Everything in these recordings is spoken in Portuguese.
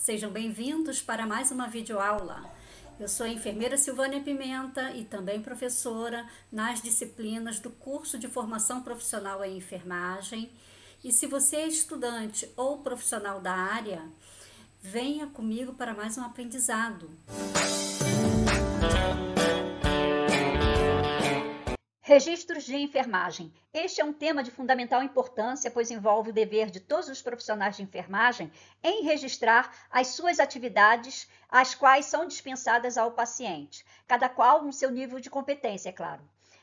Sejam bem-vindos para mais uma videoaula. Eu sou a enfermeira Silvânia Pimenta e também professora nas disciplinas do curso de formação profissional em enfermagem. E se você é estudante ou profissional da área, venha comigo para mais um aprendizado. Registros de enfermagem. Este é um tema de fundamental importância, pois envolve o dever de todos os profissionais de enfermagem em registrar as suas atividades, as quais são dispensadas ao paciente, cada qual no seu nível de competência, é claro.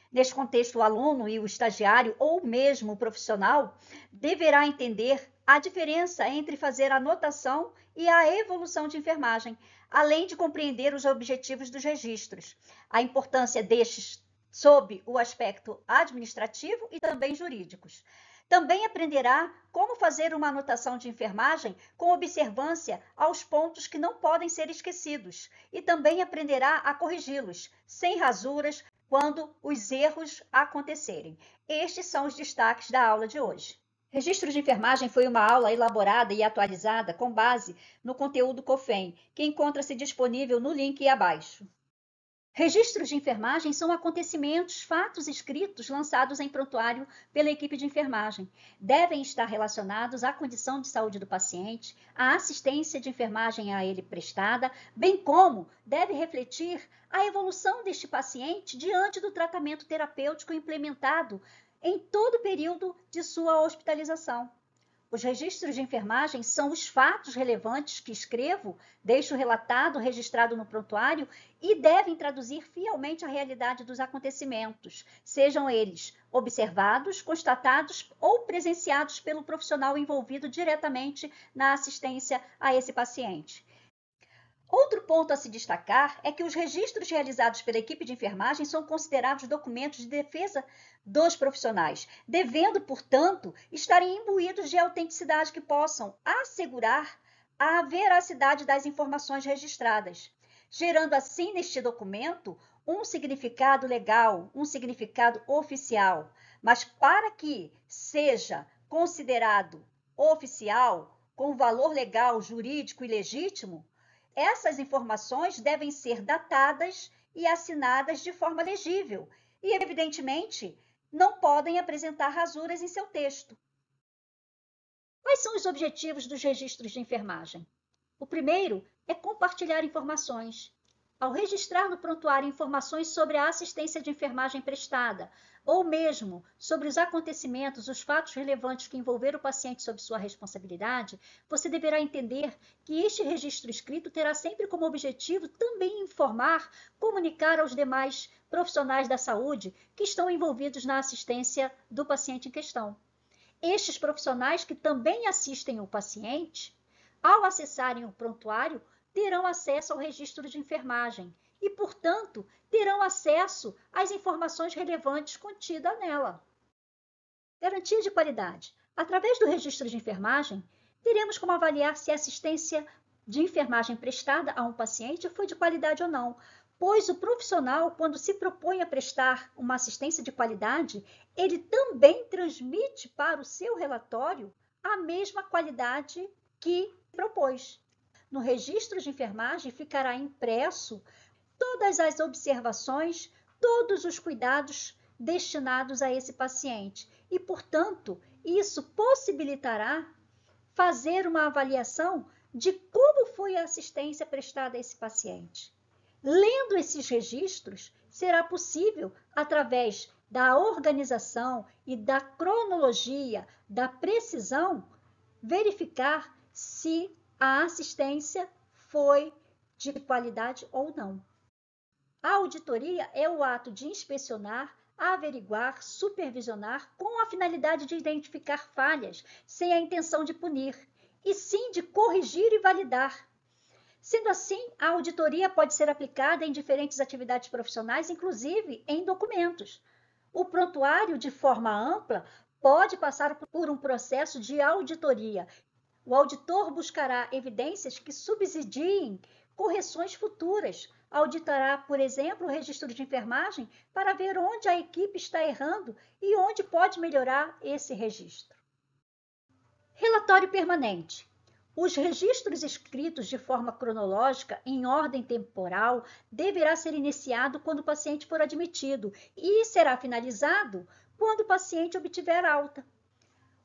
Neste contexto, o aluno e o estagiário, ou mesmo o profissional, deverá entender a diferença entre fazer a anotação e a evolução de enfermagem, além de compreender os objetivos dos registros, a importância destes sob o aspecto administrativo e também jurídicos. Também aprenderá como fazer uma anotação de enfermagem com observância aos pontos que não podem ser esquecidos e também aprenderá a corrigi-los, sem rasuras, quando os erros acontecerem. Estes são os destaques da aula de hoje. Registro de enfermagem foi uma aula elaborada e atualizada com base no conteúdo COFEN, que encontra-se disponível no link abaixo. Registros de enfermagem são acontecimentos, fatos escritos lançados em prontuário pela equipe de enfermagem. Devem estar relacionados à condição de saúde do paciente, à assistência de enfermagem a ele prestada, bem como deve refletir a evolução deste paciente diante do tratamento terapêutico implementado em todo o período de sua hospitalização. Os registros de enfermagem são os fatos relevantes que escrevo, deixo relatado, registrado no prontuário e devem traduzir fielmente a realidade dos acontecimentos, sejam eles observados, constatados ou presenciados pelo profissional envolvido diretamente na assistência a esse paciente. Outro ponto a se destacar é que os registros realizados pela equipe de enfermagem são considerados documentos de defesa dos profissionais, devendo, portanto, estarem imbuídos de autenticidade que possam assegurar a veracidade das informações registradas, gerando assim neste documento um significado legal, um significado oficial. Mas para que seja considerado oficial, com valor legal, jurídico e legítimo, essas informações devem ser datadas e assinadas de forma legível e, evidentemente, não podem apresentar rasuras em seu texto. Quais são os objetivos dos registros de enfermagem? O primeiro é compartilhar informações. Ao registrar no prontuário informações sobre a assistência de enfermagem prestada, ou mesmo sobre os acontecimentos, os fatos relevantes que envolveram o paciente sob sua responsabilidade, você deverá entender que este registro escrito terá sempre como objetivo também informar, comunicar aos demais profissionais da saúde que estão envolvidos na assistência do paciente em questão. Estes profissionais que também assistem o paciente, ao acessarem o prontuário, terão acesso ao registro de enfermagem e, portanto, terão acesso às informações relevantes contidas nela. Garantia de qualidade. Através do registro de enfermagem, teremos como avaliar se a assistência de enfermagem prestada a um paciente foi de qualidade ou não, pois o profissional, quando se propõe a prestar uma assistência de qualidade, ele também transmite para o seu relatório a mesma qualidade que propôs. No registro de enfermagem ficará impresso todas as observações, todos os cuidados destinados a esse paciente e, portanto, isso possibilitará fazer uma avaliação de como foi a assistência prestada a esse paciente. Lendo esses registros, será possível, através da organização e da cronologia, da precisão, verificar se a assistência foi de qualidade ou não. A auditoria é o ato de inspecionar, averiguar, supervisionar com a finalidade de identificar falhas, sem a intenção de punir, e sim de corrigir e validar. Sendo assim, a auditoria pode ser aplicada em diferentes atividades profissionais, inclusive em documentos. O prontuário, de forma ampla, pode passar por um processo de auditoria. O auditor buscará evidências que subsidiem correções futuras. Auditará, por exemplo, o registro de enfermagem para ver onde a equipe está errando e onde pode melhorar esse registro. Relatório permanente. Os registros escritos de forma cronológica, em ordem temporal, deverá ser iniciado quando o paciente for admitido e será finalizado quando o paciente obtiver alta.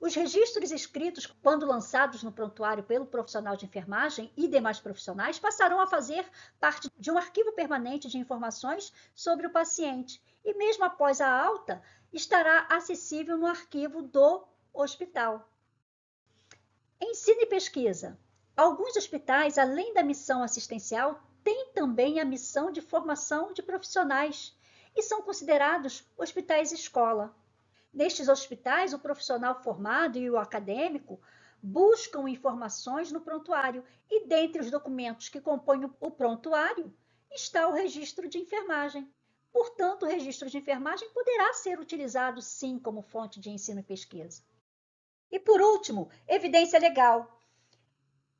Os registros escritos, quando lançados no prontuário pelo profissional de enfermagem e demais profissionais, passarão a fazer parte de um arquivo permanente de informações sobre o paciente e, mesmo após a alta, estará acessível no arquivo do hospital. Ensino e pesquisa. Alguns hospitais, além da missão assistencial, têm também a missão de formação de profissionais e são considerados hospitais-escola. Nestes hospitais, o profissional formado e o acadêmico buscam informações no prontuário e, dentre os documentos que compõem o prontuário, está o registro de enfermagem. Portanto, o registro de enfermagem poderá ser utilizado, sim, como fonte de ensino e pesquisa. E, por último, evidência legal.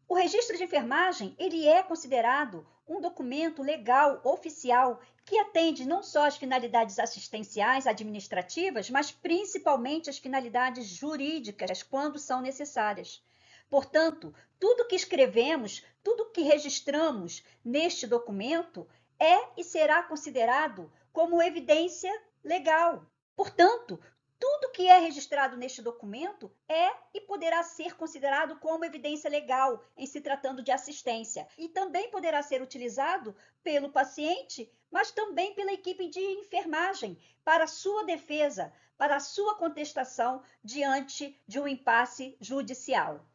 O registro de enfermagem ele é considerado um documento legal oficial que atende não só às finalidades assistenciais, administrativas, mas principalmente às finalidades jurídicas, quando são necessárias. Portanto, tudo que escrevemos, tudo que registramos neste documento é e será considerado como evidência legal. Portanto, tudo que é registrado neste documento é e poderá ser considerado como evidência legal em se tratando de assistência e também poderá ser utilizado pelo paciente, mas também pela equipe de enfermagem para sua defesa, para sua contestação diante de um impasse judicial.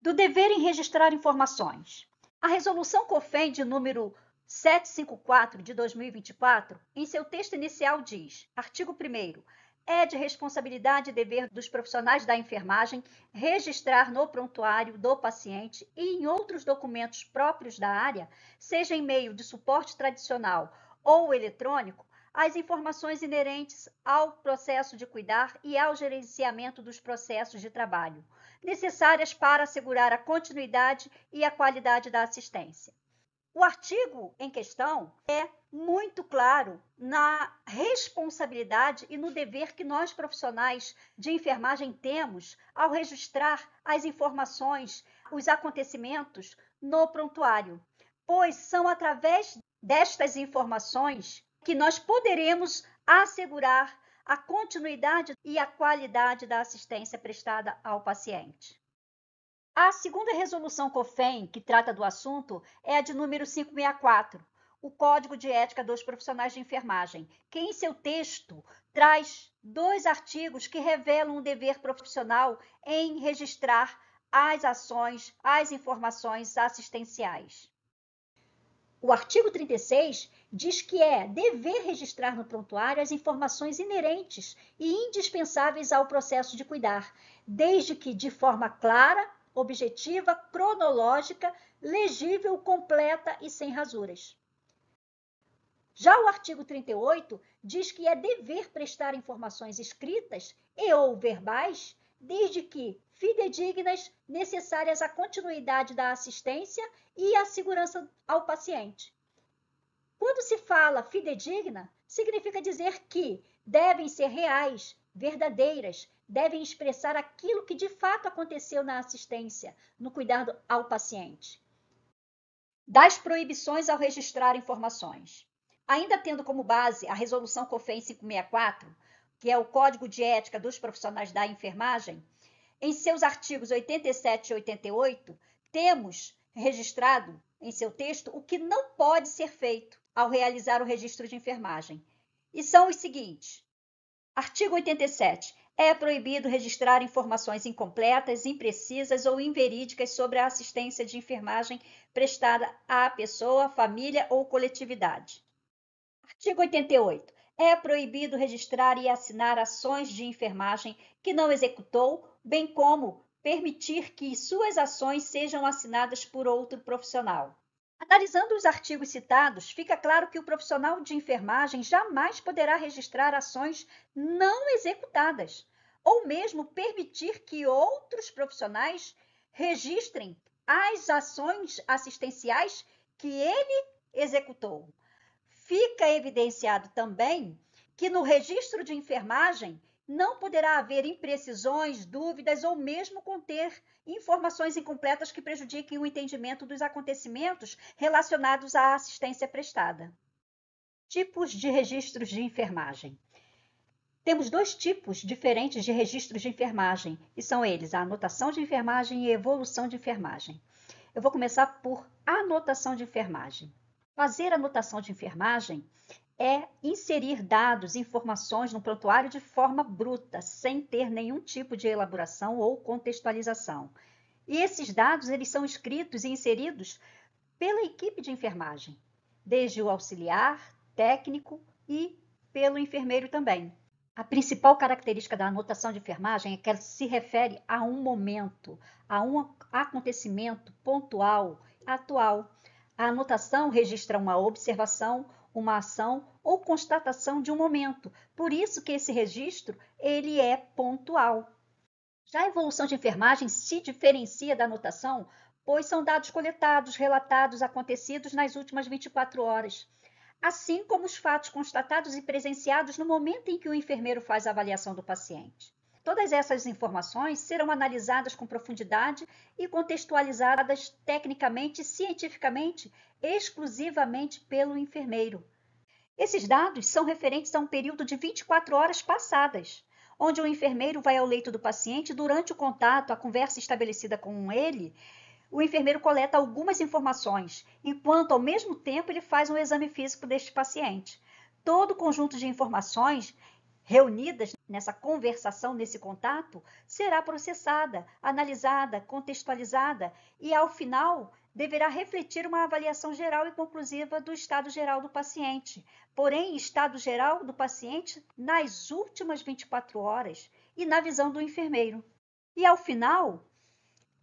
Do dever em registrar informações. A resolução COFEN de número 754 de 2024, em seu texto inicial diz, artigo 1º, é de responsabilidade e dever dos profissionais da enfermagem registrar no prontuário do paciente e em outros documentos próprios da área, seja em meio de suporte tradicional ou eletrônico, as informações inerentes ao processo de cuidar e ao gerenciamento dos processos de trabalho, necessárias para assegurar a continuidade e a qualidade da assistência. O artigo em questão é muito claro na responsabilidade e no dever que nós profissionais de enfermagem temos ao registrar as informações, os acontecimentos no prontuário, pois são através destas informações que nós poderemos assegurar a continuidade e a qualidade da assistência prestada ao paciente. A segunda resolução COFEN, que trata do assunto, é a de número 564, o Código de Ética dos Profissionais de Enfermagem, que em seu texto traz 2 artigos que revelam o dever profissional em registrar as ações, as informações assistenciais. O artigo 36 diz que é dever registrar no prontuário as informações inerentes e indispensáveis ao processo de cuidar, desde que de forma clara, objetiva, cronológica, legível, completa e sem rasuras. Já o artigo 38 diz que é dever prestar informações escritas e ou verbais, desde que fidedignas, necessárias à continuidade da assistência e à segurança ao paciente. Quando se fala fidedigna, significa dizer que devem ser reais, verdadeiras, devem expressar aquilo que de fato aconteceu na assistência, no cuidado ao paciente. Das proibições ao registrar informações. Ainda tendo como base a resolução COFEN 564, que é o Código de Ética dos Profissionais da Enfermagem, em seus artigos 87 e 88, temos registrado em seu texto o que não pode ser feito ao realizar o registro de enfermagem. E são os seguintes. Artigo 87. É proibido registrar informações incompletas, imprecisas ou inverídicas sobre a assistência de enfermagem prestada à pessoa, família ou coletividade. Artigo 88. É proibido registrar e assinar ações de enfermagem que não executou, bem como permitir que suas ações sejam assinadas por outro profissional. Analisando os artigos citados, fica claro que o profissional de enfermagem jamais poderá registrar ações não executadas, ou mesmo permitir que outros profissionais registrem as ações assistenciais que ele executou. Fica evidenciado também que no registro de enfermagem não poderá haver imprecisões, dúvidas ou mesmo conter informações incompletas que prejudiquem o entendimento dos acontecimentos relacionados à assistência prestada. Tipos de registros de enfermagem. Temos dois tipos diferentes de registros de enfermagem, e são eles a anotação de enfermagem e a evolução de enfermagem. Eu vou começar por anotação de enfermagem. Fazer anotação de enfermagem é inserir dados e informações no prontuário de forma bruta, sem ter nenhum tipo de elaboração ou contextualização. E esses dados eles são escritos e inseridos pela equipe de enfermagem, desde o auxiliar, técnico e pelo enfermeiro também. A principal característica da anotação de enfermagem é que ela se refere a um momento, a um acontecimento pontual, atual. A anotação registra uma observação, uma ação ou constatação de um momento. Por isso que esse registro ele é pontual. Já a evolução de enfermagem se diferencia da anotação, pois são dados coletados, relatados, acontecidos nas últimas 24 horas. Assim como os fatos constatados e presenciados no momento em que o enfermeiro faz a avaliação do paciente. Todas essas informações serão analisadas com profundidade e contextualizadas tecnicamente e cientificamente, exclusivamente pelo enfermeiro. Esses dados são referentes a um período de 24 horas passadas, onde o enfermeiro vai ao leito do paciente durante o contato, a conversa estabelecida com ele. O enfermeiro coleta algumas informações, enquanto ao mesmo tempo ele faz um exame físico deste paciente. Todo o conjunto de informações reunidas nessa conversação, nesse contato, será processada, analisada, contextualizada e, ao final, deverá refletir uma avaliação geral e conclusiva do estado geral do paciente. Porém, estado geral do paciente nas últimas 24 horas e na visão do enfermeiro. E, ao final,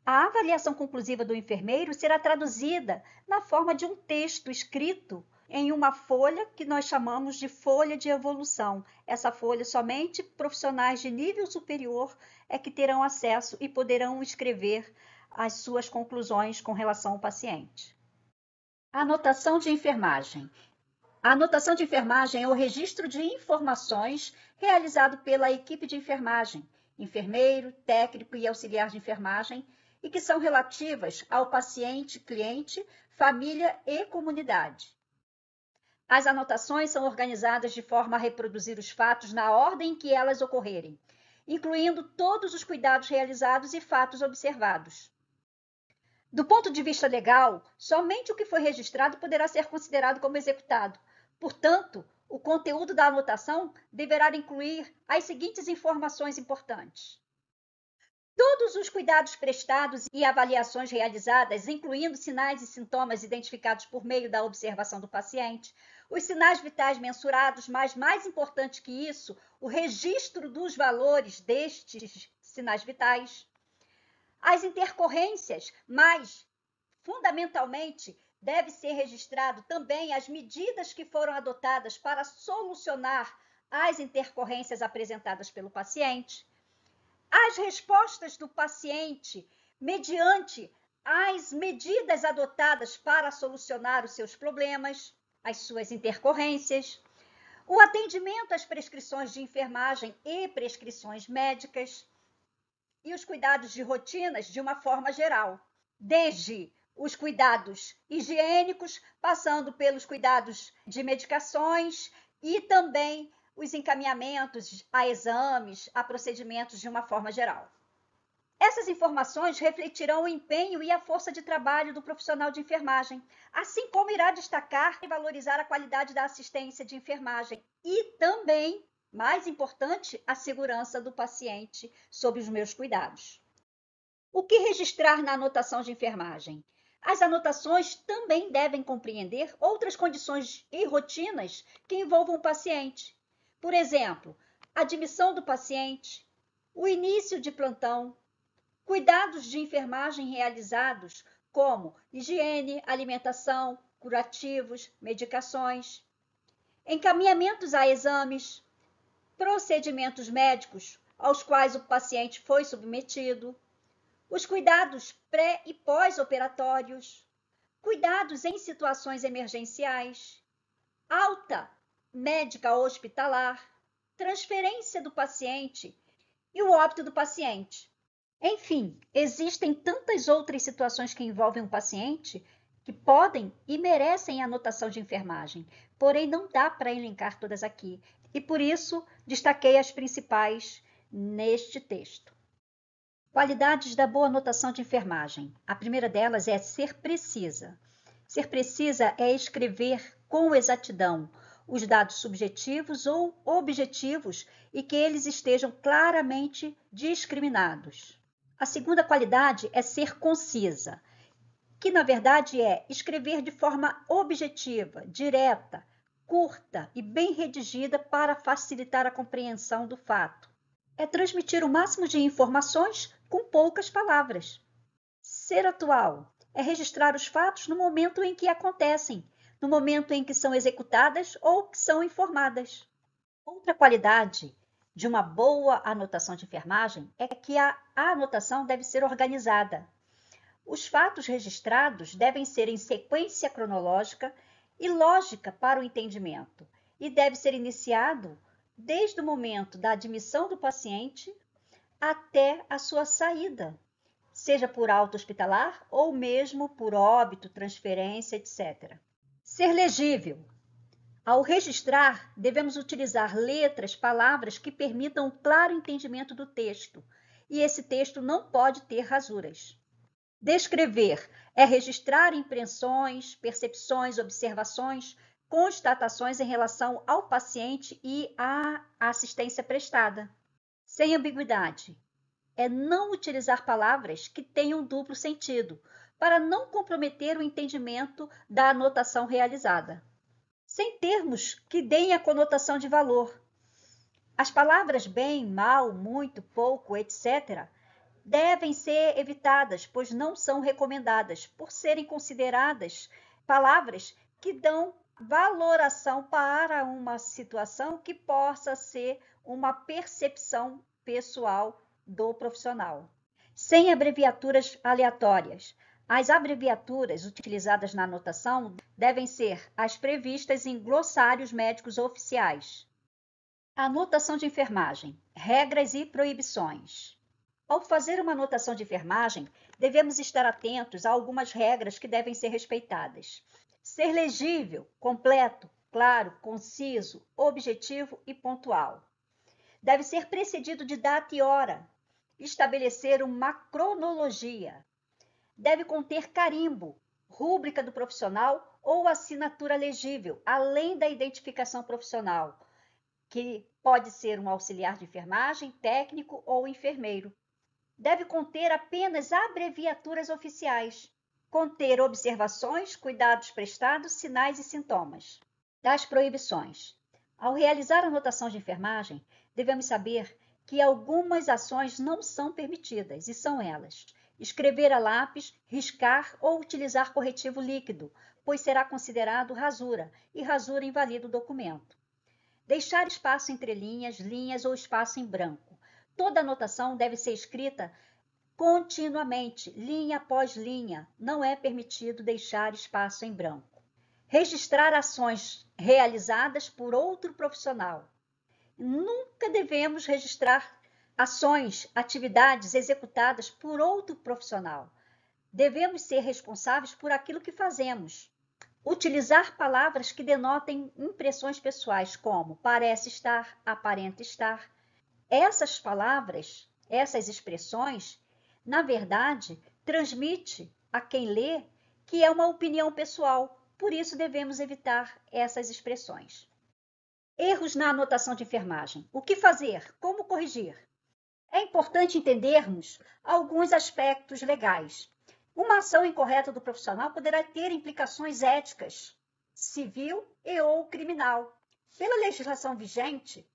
a avaliação conclusiva do enfermeiro será traduzida na forma de um texto escrito em uma folha que nós chamamos de folha de evolução. Essa folha somente profissionais de nível superior é que terão acesso e poderão escrever as suas conclusões com relação ao paciente. Anotação de enfermagem. A anotação de enfermagem é o registro de informações realizado pela equipe de enfermagem, enfermeiro, técnico e auxiliar de enfermagem, e que são relativas ao paciente, cliente, família e comunidade. As anotações são organizadas de forma a reproduzir os fatos na ordem em que elas ocorrerem, incluindo todos os cuidados realizados e fatos observados. Do ponto de vista legal, somente o que foi registrado poderá ser considerado como executado. Portanto, o conteúdo da anotação deverá incluir as seguintes informações importantes: todos os cuidados prestados e avaliações realizadas, incluindo sinais e sintomas identificados por meio da observação do paciente, os sinais vitais mensurados, mas mais importante que isso, o registro dos valores destes sinais vitais, as intercorrências, mas fundamentalmente deve ser registrado também as medidas que foram adotadas para solucionar as intercorrências apresentadas pelo paciente, as respostas do paciente mediante as medidas adotadas para solucionar os seus problemas, as suas intercorrências, o atendimento às prescrições de enfermagem e prescrições médicas e os cuidados de rotinas de uma forma geral, desde os cuidados higiênicos, passando pelos cuidados de medicações e também os encaminhamentos a exames, a procedimentos de uma forma geral. Essas informações refletirão o empenho e a força de trabalho do profissional de enfermagem, assim como irá destacar e valorizar a qualidade da assistência de enfermagem e também, mais importante, a segurança do paciente sob os meus cuidados. O que registrar na anotação de enfermagem? As anotações também devem compreender outras condições e rotinas que envolvam o paciente. Por exemplo, admissão do paciente, o início de plantão, cuidados de enfermagem realizados, como higiene, alimentação, curativos, medicações, encaminhamentos a exames, procedimentos médicos aos quais o paciente foi submetido, os cuidados pré- e pós-operatórios, cuidados em situações emergenciais, alta médica hospitalar, transferência do paciente e o óbito do paciente. Enfim, existem tantas outras situações que envolvem um paciente que podem e merecem anotação de enfermagem, porém não dá para elencar todas aqui, e por isso destaquei as principais neste texto. Qualidades da boa anotação de enfermagem. A primeira delas é ser precisa. Ser precisa é escrever com exatidão os dados subjetivos ou objetivos e que eles estejam claramente discriminados. A segunda qualidade é ser concisa, que na verdade é escrever de forma objetiva, direta, curta e bem redigida para facilitar a compreensão do fato. É transmitir o máximo de informações com poucas palavras. Ser atual é registrar os fatos no momento em que acontecem, no momento em que são executadas ou que são informadas. Outra qualidade de uma boa anotação de enfermagem é que a anotação deve ser organizada. Os fatos registrados devem ser em sequência cronológica e lógica para o entendimento, e deve ser iniciado desde o momento da admissão do paciente até a sua saída, seja por alta hospitalar ou mesmo por óbito, transferência, etc. Ser legível. Ao registrar, devemos utilizar letras, palavras que permitam o claro entendimento do texto, e esse texto não pode ter rasuras. Descrever é registrar impressões, percepções, observações, constatações em relação ao paciente e à assistência prestada. Sem ambiguidade, é não utilizar palavras que tenham duplo sentido, para não comprometer o entendimento da anotação realizada. Sem termos que deem a conotação de valor. As palavras bem, mal, muito, pouco, etc., devem ser evitadas, pois não são recomendadas, por serem consideradas palavras que dão valoração para uma situação que possa ser uma percepção pessoal do profissional. Sem abreviaturas aleatórias. As abreviaturas utilizadas na anotação devem ser as previstas em glossários médicos oficiais. Anotação de enfermagem. Regras e proibições. Ao fazer uma anotação de enfermagem, devemos estar atentos a algumas regras que devem ser respeitadas. Ser legível, completo, claro, conciso, objetivo e pontual. Deve ser precedido de data e hora. Estabelecer uma cronologia. Deve conter carimbo, rúbrica do profissional ou assinatura legível, além da identificação profissional, que pode ser um auxiliar de enfermagem, técnico ou enfermeiro. Deve conter apenas abreviaturas oficiais. Conter observações, cuidados prestados, sinais e sintomas. Das proibições. Ao realizar a anotação de enfermagem, devemos saber que algumas ações não são permitidas, e são elas: escrever a lápis, riscar ou utilizar corretivo líquido, pois será considerado rasura, e rasura invalida o documento. Deixar espaço entre linhas, linhas ou espaço em branco. Toda anotação deve ser escrita continuamente, linha após linha. Não é permitido deixar espaço em branco. Registrar ações realizadas por outro profissional. Nunca devemos registrar ações, atividades executadas por outro profissional. Devemos ser responsáveis por aquilo que fazemos. Utilizar palavras que denotem impressões pessoais, como parece estar, aparenta estar. Essas palavras, essas expressões, na verdade, transmite a quem lê que é uma opinião pessoal. Por isso devemos evitar essas expressões. Erros na anotação de enfermagem. O que fazer? Como corrigir? É importante entendermos alguns aspectos legais. Uma ação incorreta do profissional poderá ter implicações éticas, civil e ou criminal. Pela legislação vigente,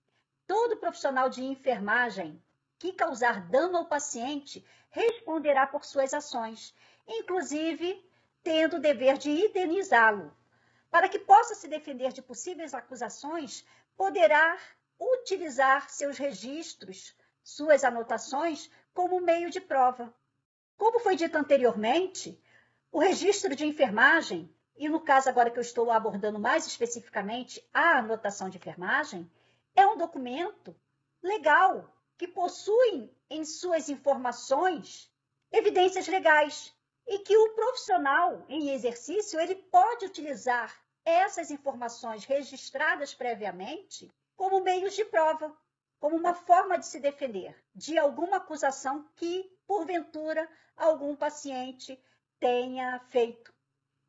todo profissional de enfermagem que causar dano ao paciente responderá por suas ações, inclusive tendo o dever de indenizá-lo. Para que possa se defender de possíveis acusações, poderá utilizar seus registros, suas anotações, como meio de prova. Como foi dito anteriormente, o registro de enfermagem, e no caso agora que eu estou abordando mais especificamente a anotação de enfermagem, é um documento legal que possui em suas informações evidências legais e que o profissional em exercício ele pode utilizar essas informações registradas previamente como meios de prova, como uma forma de se defender de alguma acusação que, porventura, algum paciente tenha feito,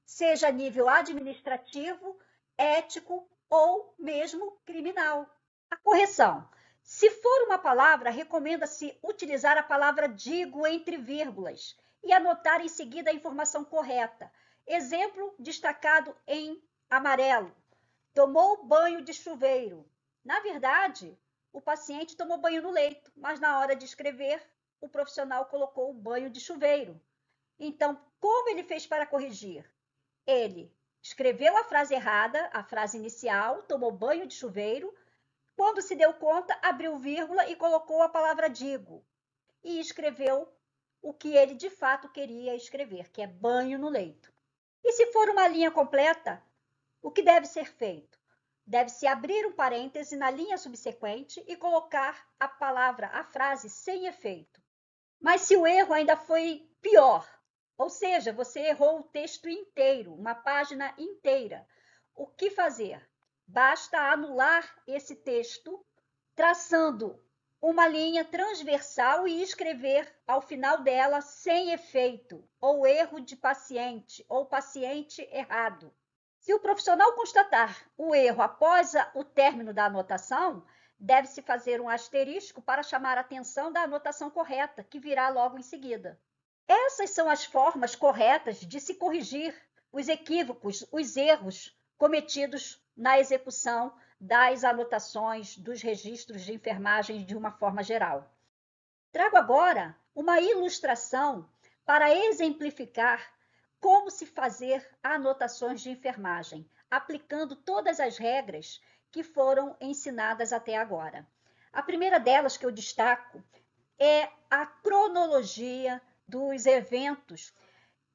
seja a nível administrativo, ético ou mesmo criminal. A correção. Se for uma palavra, recomenda-se utilizar a palavra digo entre vírgulas e anotar em seguida a informação correta. Exemplo destacado em amarelo. Tomou banho de chuveiro. Na verdade, o paciente tomou banho no leito, mas na hora de escrever, o profissional colocou o banho de chuveiro. Então, como ele fez para corrigir? Ele escreveu a frase errada, a frase inicial, tomou banho de chuveiro. Quando se deu conta, abriu vírgula e colocou a palavra digo. E escreveu o que ele de fato queria escrever, que é banho no leito. E se for uma linha completa, o que deve ser feito? Deve-se abrir um parêntese na linha subsequente e colocar a palavra, a frase, sem efeito. Mas se o erro ainda foi pior, ou seja, você errou o texto inteiro, uma página inteira, o que fazer? Basta anular esse texto, traçando uma linha transversal e escrever ao final dela sem efeito, ou erro de paciente, ou paciente errado. Se o profissional constatar o erro após o término da anotação, deve-se fazer um asterisco para chamar a atenção da anotação correta, que virá logo em seguida. Essas são as formas corretas de se corrigir os equívocos, os erros cometidos na execução das anotações dos registros de enfermagem de uma forma geral. Trago agora uma ilustração para exemplificar como se fazer anotações de enfermagem, aplicando todas as regras que foram ensinadas até agora. A primeira delas que eu destaco é a cronologia dos eventos.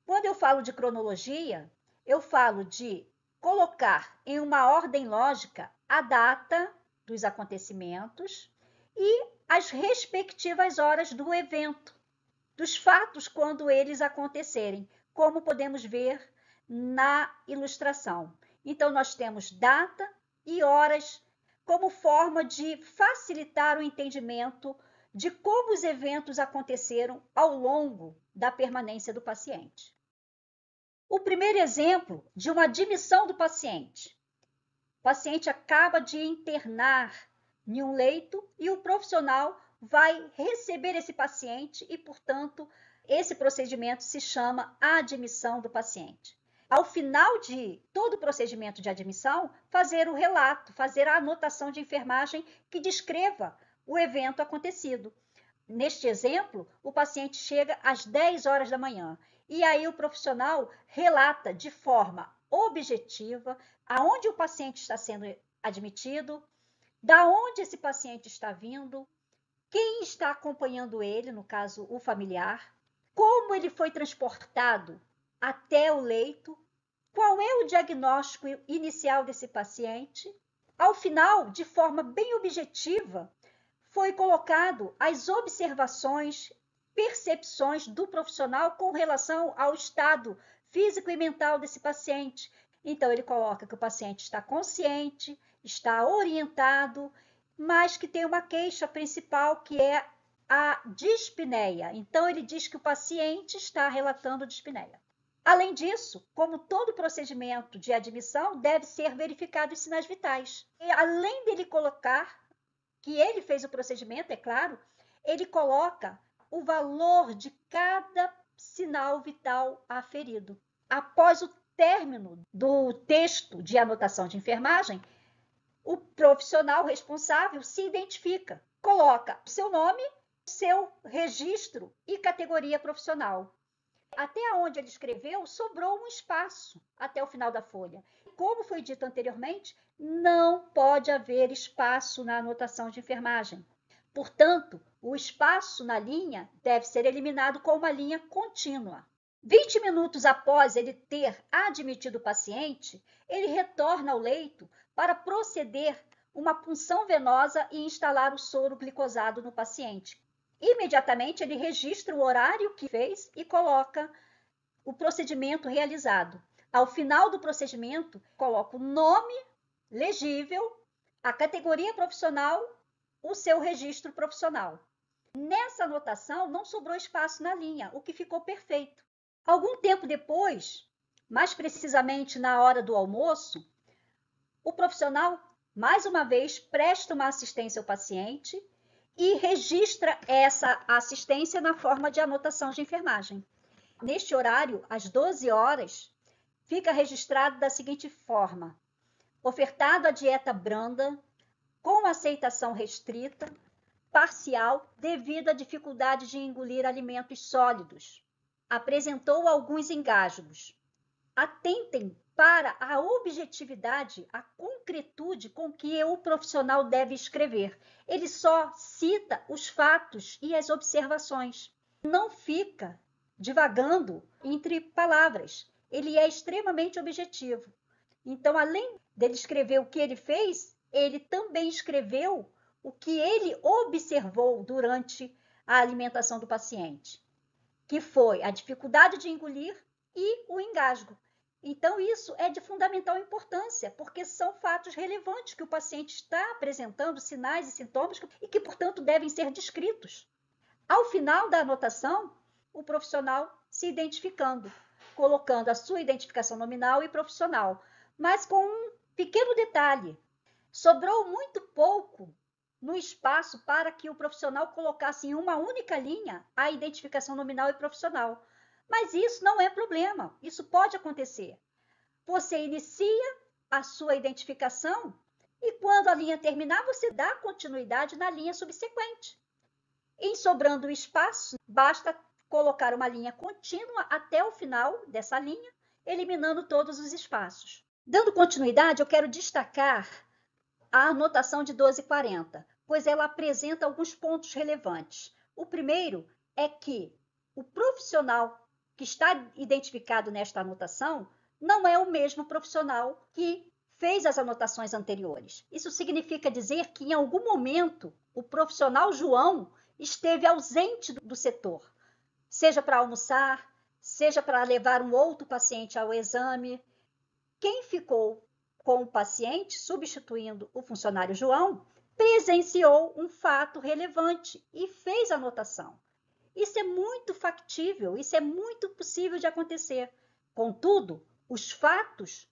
Quando eu falo de cronologia, eu falo de colocar em uma ordem lógica a data dos acontecimentos e as respectivas horas do evento, dos fatos quando eles acontecerem, como podemos ver na ilustração. Então, nós temos data e horas como forma de facilitar o entendimento de como os eventos aconteceram ao longo da permanência do paciente. O primeiro exemplo de uma admissão do paciente. O paciente acaba de internar em um leito e o profissional vai receber esse paciente e, portanto, esse procedimento se chama admissão do paciente. Ao final de todo o procedimento de admissão, fazer o relato, fazer a anotação de enfermagem que descreva o evento acontecido. Neste exemplo, o paciente chega às 10 horas da manhã e aí o profissional relata de forma objetiva aonde o paciente está sendo admitido, da onde esse paciente está vindo, quem está acompanhando ele, no caso o familiar, como ele foi transportado até o leito, qual é o diagnóstico inicial desse paciente. Ao final, de forma bem objetiva, foi colocado as observações, percepções do profissional com relação ao estado físico e mental desse paciente. Então, ele coloca que o paciente está consciente, está orientado, mas que tem uma queixa principal, que é a dispneia. Então, ele diz que o paciente está relatando dispneia. Além disso, como todo procedimento de admissão, deve ser verificado os sinais vitais. E, além dele colocar que ele fez o procedimento, é claro, ele coloca o valor de cada sinal vital aferido. Após o término do texto de anotação de enfermagem, o profissional responsável se identifica, coloca o seu nome, seu registro e categoria profissional. Até onde ele escreveu, sobrou um espaço até o final da folha. Como foi dito anteriormente, não pode haver espaço na anotação de enfermagem. Portanto, o espaço na linha deve ser eliminado com uma linha contínua. 20 minutos após ele ter admitido o paciente, ele retorna ao leito para proceder uma punção venosa e instalar o soro glicosado no paciente. Imediatamente ele registra o horário que fez e coloca o procedimento realizado. Ao final do procedimento, coloca o nome legível, a categoria profissional, o seu registro profissional. Nessa anotação não sobrou espaço na linha, o que ficou perfeito. Algum tempo depois, mais precisamente na hora do almoço, o profissional, mais uma vez, presta uma assistência ao paciente e registra essa assistência na forma de anotação de enfermagem. Neste horário, às 12 horas, fica registrado da seguinte forma: ofertado a dieta branda, com aceitação restrita, parcial, devido à dificuldade de engolir alimentos sólidos. Apresentou alguns engasgos. Atentem para a objetividade, a concretude com que o profissional deve escrever. Ele só cita os fatos e as observações. Não fica divagando entre palavras. Ele é extremamente objetivo. Então, além dele escrever o que ele fez, ele também escreveu o que ele observou durante a alimentação do paciente, que foi a dificuldade de engolir e o engasgo. Então, isso é de fundamental importância, porque são fatos relevantes que o paciente está apresentando, sinais e sintomas, e que, portanto, devem ser descritos. Ao final da anotação, o profissional se identificando, colocando a sua identificação nominal e profissional, mas com um pequeno detalhe: sobrou muito pouco no espaço para que o profissional colocasse em uma única linha a identificação nominal e profissional. Mas isso não é problema, isso pode acontecer. Você inicia a sua identificação e quando a linha terminar, você dá continuidade na linha subsequente. Em sobrando espaço, basta colocar uma linha contínua até o final dessa linha, eliminando todos os espaços. Dando continuidade, eu quero destacar a anotação de 1240, pois ela apresenta alguns pontos relevantes. O primeiro é que o profissional que está identificado nesta anotação não é o mesmo profissional que fez as anotações anteriores. Isso significa dizer que, em algum momento, o profissional João esteve ausente do setor, seja para almoçar, seja para levar um outro paciente ao exame. Quem ficou com o paciente, substituindo o funcionário João, presenciou um fato relevante e fez a anotação. Isso é muito factível, isso é muito possível de acontecer. Contudo, os fatos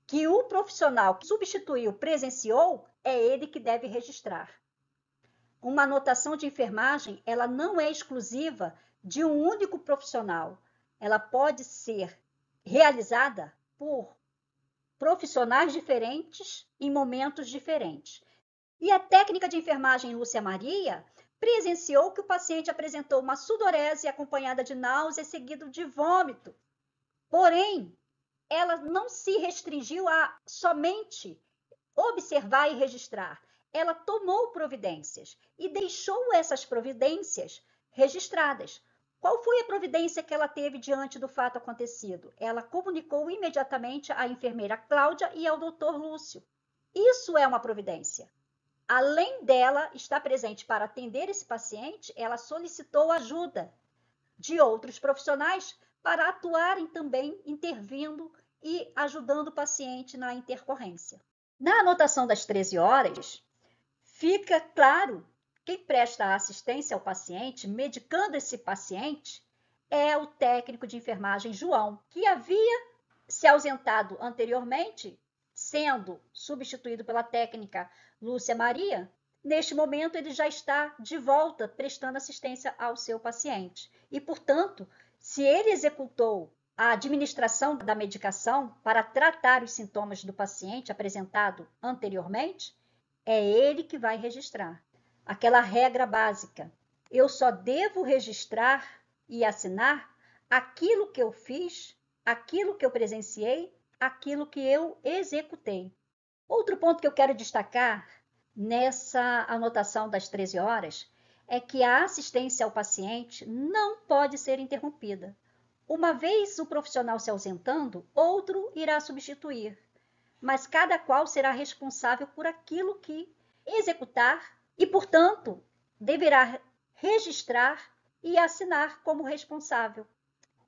que o profissional que substituiu presenciou, é ele que deve registrar. Uma anotação de enfermagem, ela não é exclusiva de um único profissional. Ela pode ser realizada por profissionais diferentes em momentos diferentes. E a técnica de enfermagem Lúcia Maria presenciou que o paciente apresentou uma sudorese acompanhada de náusea seguido de vômito. Porém, ela não se restringiu a somente observar e registrar. Ela tomou providências e deixou essas providências registradas. Qual foi a providência que ela teve diante do fato acontecido? Ela comunicou imediatamente à enfermeira Cláudia e ao doutor Lúcio. Isso é uma providência. Além dela estar presente para atender esse paciente, ela solicitou ajuda de outros profissionais para atuarem também intervindo e ajudando o paciente na intercorrência. Na anotação das 13 horas, fica claro quem presta assistência ao paciente, medicando esse paciente, é o técnico de enfermagem João, que havia se ausentado anteriormente, sendo substituído pela técnica Lúcia Maria. Neste momento, ele já está de volta prestando assistência ao seu paciente. E, portanto, se ele executou a administração da medicação para tratar os sintomas do paciente apresentado anteriormente, é ele que vai registrar. Aquela regra básica: eu só devo registrar e assinar aquilo que eu fiz, aquilo que eu presenciei, aquilo que eu executei. Outro ponto que eu quero destacar nessa anotação das 13 horas é que a assistência ao paciente não pode ser interrompida. Uma vez o profissional se ausentando, outro irá substituir. mas cada qual será responsável por aquilo que executar e, portanto, deverá registrar e assinar como responsável.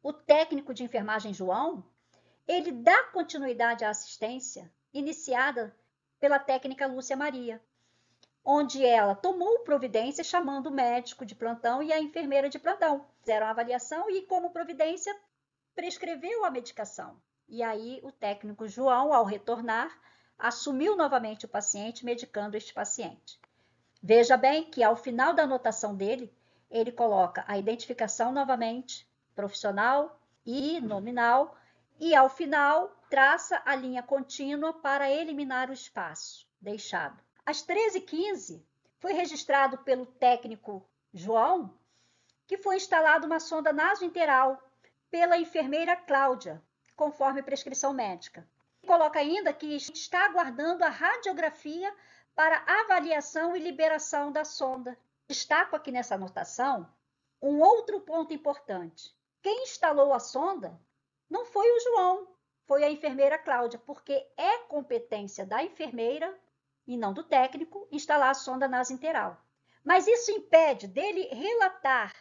O técnico de enfermagem João, ele dá continuidade à assistência iniciada pela técnica Lúcia Maria, onde ela tomou providência chamando o médico de plantão e a enfermeira de plantão. Fizeram a avaliação e, como providência, prescreveu a medicação. E aí o técnico João, ao retornar, assumiu novamente o paciente, medicando este paciente. Veja bem que ao final da anotação dele, ele coloca a identificação novamente, profissional e nominal, e ao final traça a linha contínua para eliminar o espaço deixado. Às 13h15, foi registrado pelo técnico João que foi instalada uma sonda nasointeral pela enfermeira Cláudia, conforme prescrição médica. Coloca ainda que está aguardando a radiografia para avaliação e liberação da sonda. Destaco aqui nessa anotação um outro ponto importante. Quem instalou a sonda não foi o João, foi a enfermeira Cláudia, porque é competência da enfermeira e não do técnico instalar a sonda nasointeral. Mas isso impede dele relatar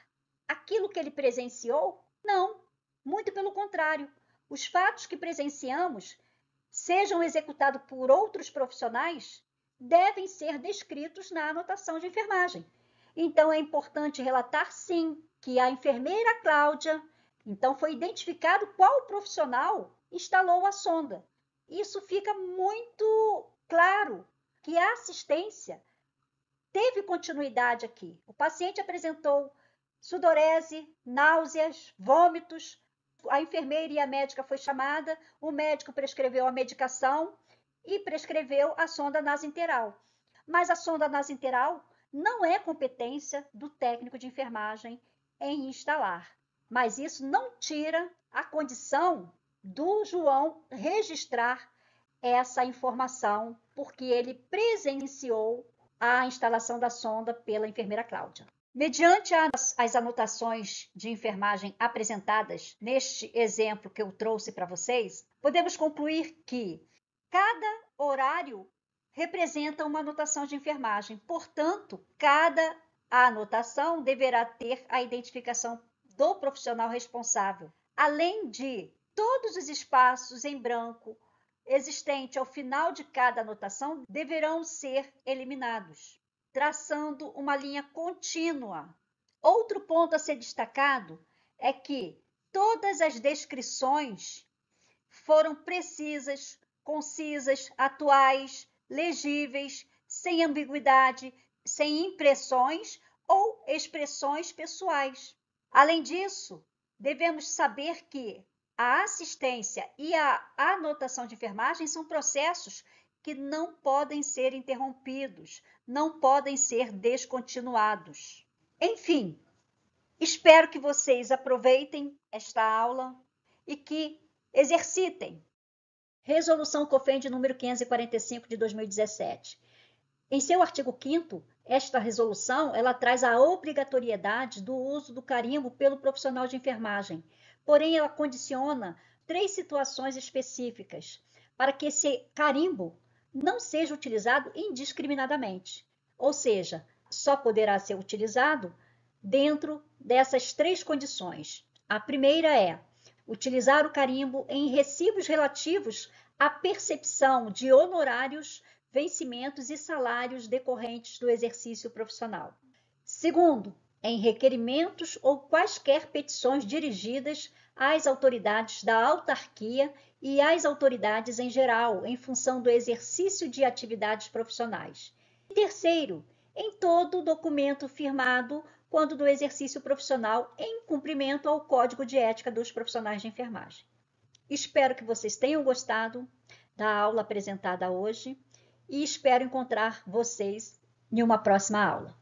aquilo que ele presenciou? Não, muito pelo contrário. Os fatos que presenciamos, sejam executados por outros profissionais, devem ser descritos na anotação de enfermagem. Então, é importante relatar, sim, que a enfermeira Cláudia, então foi identificado qual profissional instalou a sonda. Isso fica muito claro que a assistência teve continuidade aqui. O paciente apresentou sudorese, náuseas, vômitos, a enfermeira e a médica foi chamada, o médico prescreveu a medicação e prescreveu a sonda nasointeral. Mas a sonda nasointeral não é competência do técnico de enfermagem em instalar. Mas isso não tira a condição do João registrar essa informação, porque ele presenciou a instalação da sonda pela enfermeira Cláudia. Mediante as anotações de enfermagem apresentadas neste exemplo que eu trouxe para vocês, podemos concluir que cada horário representa uma anotação de enfermagem. Portanto, cada anotação deverá ter a identificação do profissional responsável, além de todos os espaços em branco existentes ao final de cada anotação deverão ser eliminados, traçando uma linha contínua. Outro ponto a ser destacado é que todas as descrições foram precisas, concisas, atuais, legíveis, sem ambiguidade, sem impressões ou expressões pessoais. Além disso, devemos saber que a assistência e a anotação de enfermagem são processos que não podem ser interrompidos, não podem ser descontinuados. Enfim, espero que vocês aproveitem esta aula e que exercitem. Resolução COFEN de número 545 de 2017. Em seu artigo 5º, esta resolução ela traz a obrigatoriedade do uso do carimbo pelo profissional de enfermagem. Porém, ela condiciona 3 situações específicas para que esse carimbo não seja utilizado indiscriminadamente. Ou seja, só poderá ser utilizado dentro dessas 3 condições. A primeira é utilizar o carimbo em recibos relativos à percepção de honorários, vencimentos e salários decorrentes do exercício profissional. Segundo, em requerimentos ou quaisquer petições dirigidas às autoridades da autarquia e às autoridades em geral, em função do exercício de atividades profissionais. E terceiro, em todo documento firmado quando do exercício profissional em cumprimento ao Código de Ética dos Profissionais de Enfermagem. Espero que vocês tenham gostado da aula apresentada hoje e espero encontrar vocês em uma próxima aula.